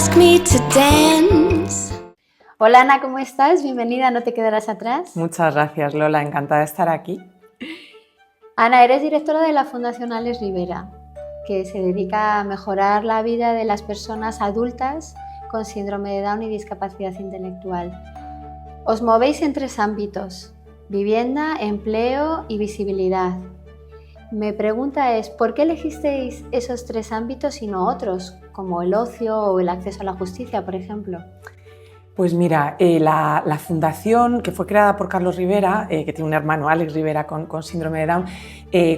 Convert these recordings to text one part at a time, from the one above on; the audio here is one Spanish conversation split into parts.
ask me to dance. Hola Ana, ¿cómo estás? Bienvenida, ¿no te quedarás atrás? Muchas gracias, Lola, encantada de estar aquí. Ana, eres directora de la Fundación Alex Ribera, que se dedica a mejorar la vida de las personas adultas con síndrome de Down y discapacidad intelectual. Os movéis en 3 ámbitos: vivienda, empleo y visibilidad. Mi pregunta es, ¿por qué elegisteis esos 3 ámbitos y no otros, como el ocio o el acceso a la justicia, por ejemplo? Pues mira, la fundación, que fue creada por Carlos Ribera, que tiene un hermano, Alex Ribera, con síndrome de Down,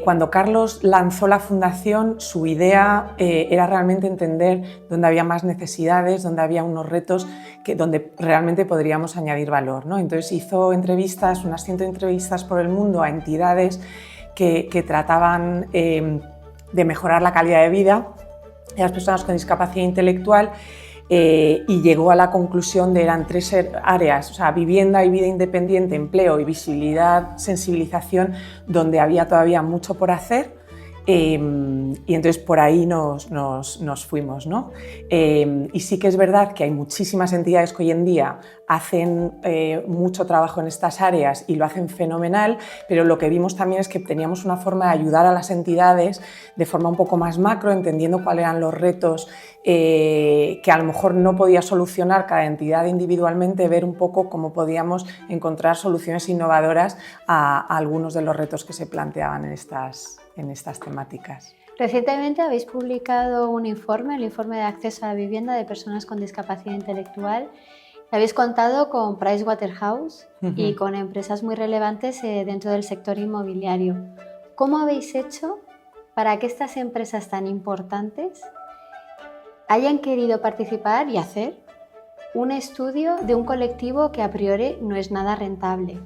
cuando Carlos lanzó la fundación, su idea era realmente entender dónde había más necesidades, dónde había unos retos, donde realmente podríamos añadir valor, ¿no? Entonces hizo entrevistas, unas 100 entrevistas por el mundo a entidades que trataban de mejorar la calidad de vida de las personas con discapacidad intelectual. Y llegó a la conclusión de eran 3 áreas, o sea, vivienda y vida independiente, empleo y visibilidad, sensibilización, donde había todavía mucho por hacer. Y entonces por ahí nos fuimos, ¿no? Y sí que es verdad que hay muchísimas entidades que hoy en día hacen mucho trabajo en estas áreas y lo hacen fenomenal, pero lo que vimos también es que teníamos una forma de ayudar a las entidades de forma un poco más macro, entendiendo cuáles eran los retos que a lo mejor no podía solucionar cada entidad individualmente, ver un poco cómo podíamos encontrar soluciones innovadoras a algunos de los retos que se planteaban en estas temáticas. Recientemente habéis publicado un informe, el informe de acceso a la vivienda de personas con discapacidad intelectual. Habéis contado con Pricewaterhouse y con empresas muy relevantes dentro del sector inmobiliario. ¿Cómo habéis hecho para que estas empresas tan importantes hayan querido participar y hacer un estudio de un colectivo que a priori no es nada rentable?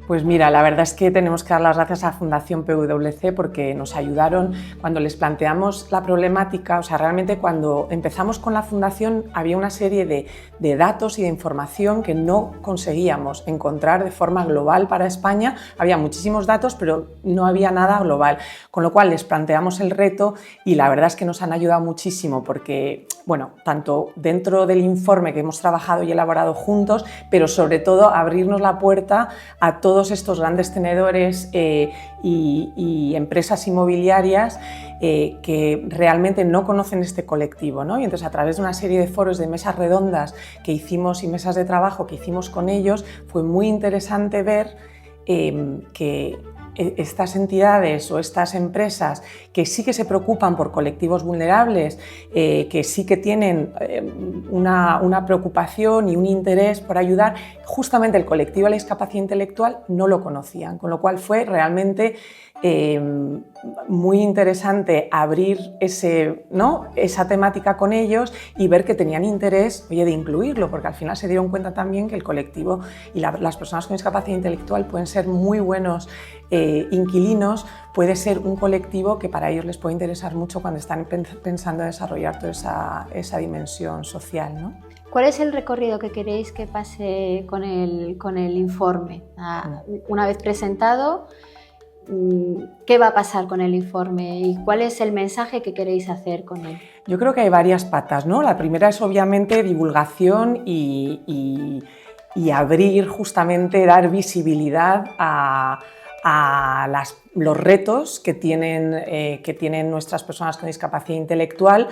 Pues mira, la verdad es que tenemos que dar las gracias a Fundación PwC porque nos ayudaron cuando les planteamos la problemática. O sea, realmente cuando empezamos con la fundación había una serie de datos y de información que no conseguíamos encontrar de forma global para España. Había muchísimos datos, pero no había nada global, con lo cual les planteamos el reto y la verdad es que nos han ayudado muchísimo porque, bueno, tanto dentro del informe que hemos trabajado y elaborado juntos, pero sobre todo abrirnos la puerta a todos estos grandes tenedores y empresas inmobiliarias que realmente no conocen este colectivo, ¿no? Y entonces a través de una serie de foros, de mesas redondas que hicimos y mesas de trabajo que hicimos con ellos, fue muy interesante ver que estas entidades o estas empresas que sí que se preocupan por colectivos vulnerables, que sí que tienen una preocupación y un interés por ayudar, justamente el colectivo de la discapacidad intelectual no lo conocían, con lo cual fue realmente muy interesante abrir esa temática con ellos y ver que tenían interés, oye, de incluirlo, porque al final se dieron cuenta también que el colectivo y las personas con discapacidad intelectual pueden ser muy buenos inquilinos, puede ser un colectivo que para ellos les puede interesar mucho cuando están pensando en desarrollar toda esa dimensión social, ¿no? ¿Cuál es el recorrido que queréis que pase con el informe? Una vez presentado, ¿qué va a pasar con el informe y cuál es el mensaje que queréis hacer con él? Yo creo que hay varias patas, ¿no? La primera es obviamente divulgación y abrir, justamente dar visibilidad a los retos que tienen nuestras personas con discapacidad intelectual,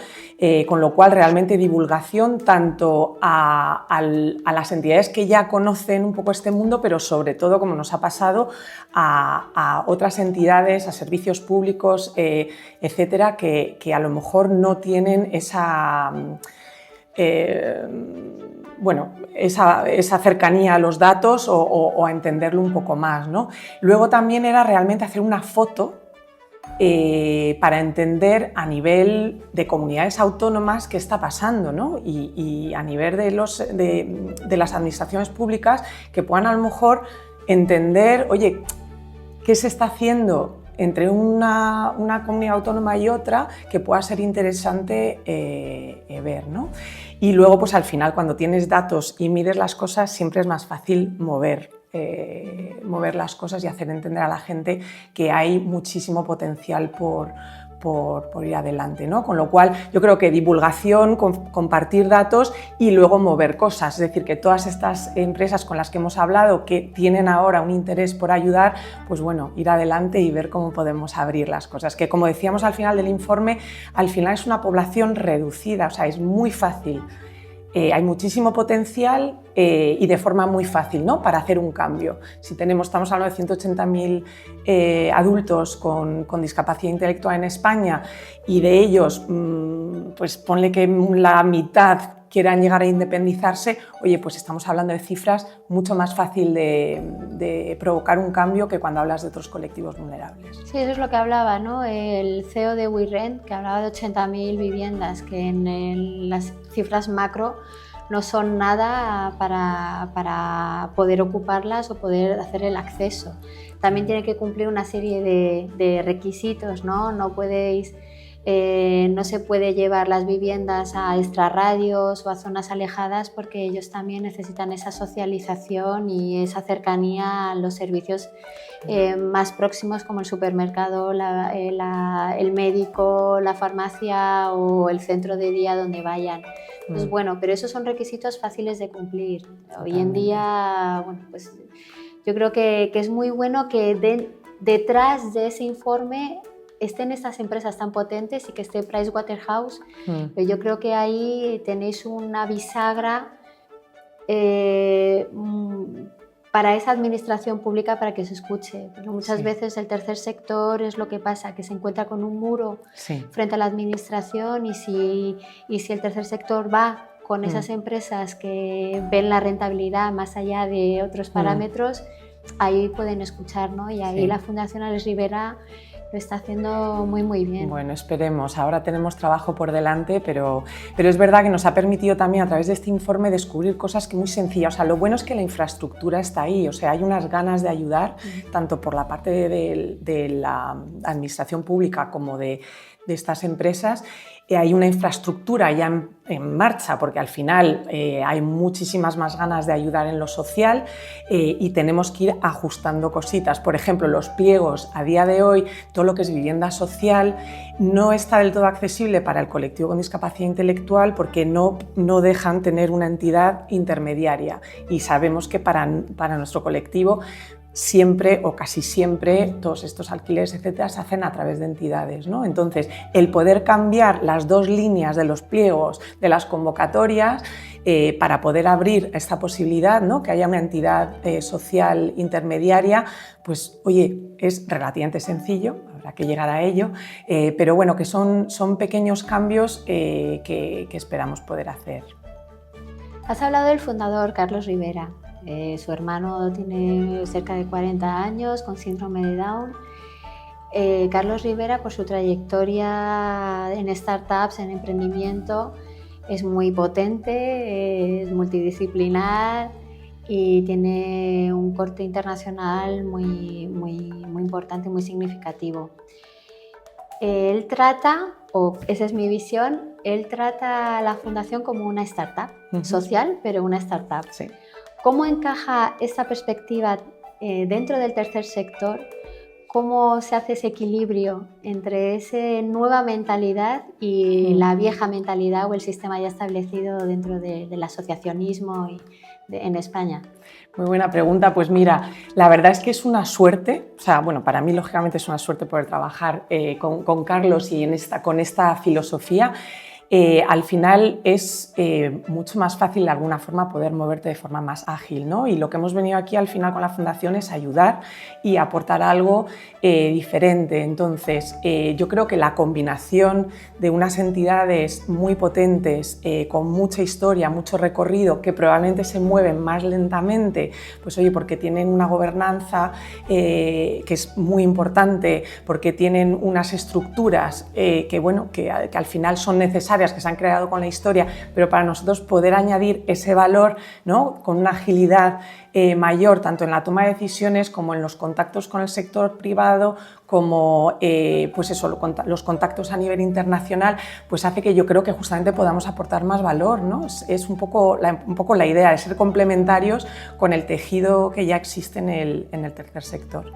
con lo cual realmente divulgación tanto a las entidades que ya conocen un poco este mundo, pero sobre todo, como nos ha pasado, a otras entidades, a servicios públicos, etcétera, que a lo mejor no tienen esa cercanía a los datos o a entenderlo un poco más, ¿no? Luego también era realmente hacer una foto para entender a nivel de comunidades autónomas qué está pasando, ¿no? Y a nivel de las administraciones públicas que puedan a lo mejor entender, oye, qué se está haciendo entre una comunidad autónoma y otra que pueda ser interesante ver, ¿no? Y luego, pues al final, cuando tienes datos y mides las cosas, siempre es más fácil mover las cosas y hacer entender a la gente que hay muchísimo potencial por por ir adelante, ¿no? Con lo cual yo creo que divulgación, compartir datos y luego mover cosas, es decir, que todas estas empresas con las que hemos hablado que tienen ahora un interés por ayudar, pues bueno, ir adelante y ver cómo podemos abrir las cosas, que como decíamos al final del informe, al final es una población reducida, o sea, es muy fácil. Hay muchísimo potencial y de forma muy fácil, ¿no? Para hacer un cambio. Si estamos hablando de 180.000 adultos con discapacidad intelectual en España y de ellos, pues ponle que la mitad quieran llegar a independizarse, oye, pues estamos hablando de cifras mucho más fácil de provocar un cambio que cuando hablas de otros colectivos vulnerables. Sí, eso es lo que hablaba, ¿no? El CEO de WeRent, que hablaba de 80.000 viviendas, que en las cifras macro no son nada para poder ocuparlas o poder hacer el acceso. También tiene que cumplir una serie de requisitos, ¿no? No se puede llevar las viviendas a extrarradios o a zonas alejadas porque ellos también necesitan esa socialización y esa cercanía a los servicios más próximos como el supermercado, el médico, la farmacia o el centro de día donde vayan. Entonces, bueno, pero esos son requisitos fáciles de cumplir. Hoy en día, bueno, pues yo creo que es muy bueno que detrás de ese informe estén estas empresas tan potentes y que esté Pricewaterhouse. Yo creo que ahí tenéis una bisagra para esa administración pública para que se escuche. Porque muchas veces el tercer sector es lo que pasa, que se encuentra con un muro frente a la administración y si el tercer sector va con esas empresas que ven la rentabilidad más allá de otros parámetros, ahí pueden escuchar, ¿no? Y ahí la Fundación Alex Ribera lo está haciendo muy, muy bien. Bueno, esperemos. Ahora tenemos trabajo por delante, pero es verdad que nos ha permitido también a través de este informe descubrir cosas que muy sencillas. O sea, lo bueno es que la infraestructura está ahí, o sea, hay unas ganas de ayudar, tanto por la parte de la administración pública como de estas empresas. Hay una infraestructura ya en marcha, porque al final hay muchísimas más ganas de ayudar en lo social y tenemos que ir ajustando cositas. Por ejemplo, los pliegos a día de hoy, todo lo que es vivienda social, no está del todo accesible para el colectivo con discapacidad intelectual porque no dejan tener una entidad intermediaria y sabemos que para nuestro colectivo siempre o casi siempre todos estos alquileres, etcétera, se hacen a través de entidades, ¿no? Entonces, el poder cambiar las dos líneas de los pliegos de las convocatorias para poder abrir esta posibilidad, ¿no? Que haya una entidad social intermediaria, pues oye, es relativamente sencillo, habrá que llegar a ello, pero bueno, que son pequeños cambios que esperamos poder hacer. Has hablado del fundador, Carlos Ribera. Su hermano tiene cerca de 40 años con síndrome de Down. Carlos Ribera, por su trayectoria en startups, en emprendimiento, es muy potente, es multidisciplinar y tiene un corte internacional muy importante, muy significativo. Él trata, o esa es mi visión, él trata a la fundación como una startup social, pero una startup. Sí. ¿Cómo encaja esta perspectiva dentro del tercer sector? ¿Cómo se hace ese equilibrio entre esa nueva mentalidad y la vieja mentalidad o el sistema ya establecido dentro del asociacionismo en España? Muy buena pregunta. Pues mira, la verdad es que es una suerte, o sea, bueno, para mí lógicamente es una suerte poder trabajar con Carlos y con esta filosofía. Al final es mucho más fácil de alguna forma poder moverte de forma más ágil, ¿no? Y lo que hemos venido aquí al final con la Fundación es ayudar y aportar algo diferente. Entonces, yo creo que la combinación de unas entidades muy potentes, con mucha historia, mucho recorrido, que probablemente se mueven más lentamente, pues oye, porque tienen una gobernanza que es muy importante, porque tienen unas estructuras que al final son necesarias, que se han creado con la historia, pero para nosotros poder añadir ese valor, ¿no? Con una agilidad mayor, tanto en la toma de decisiones como en los contactos con el sector privado, como pues eso, los contactos a nivel internacional, pues hace que yo creo que justamente podamos aportar más valor, ¿no? Es un poco la idea de ser complementarios con el tejido que ya existe en el tercer sector.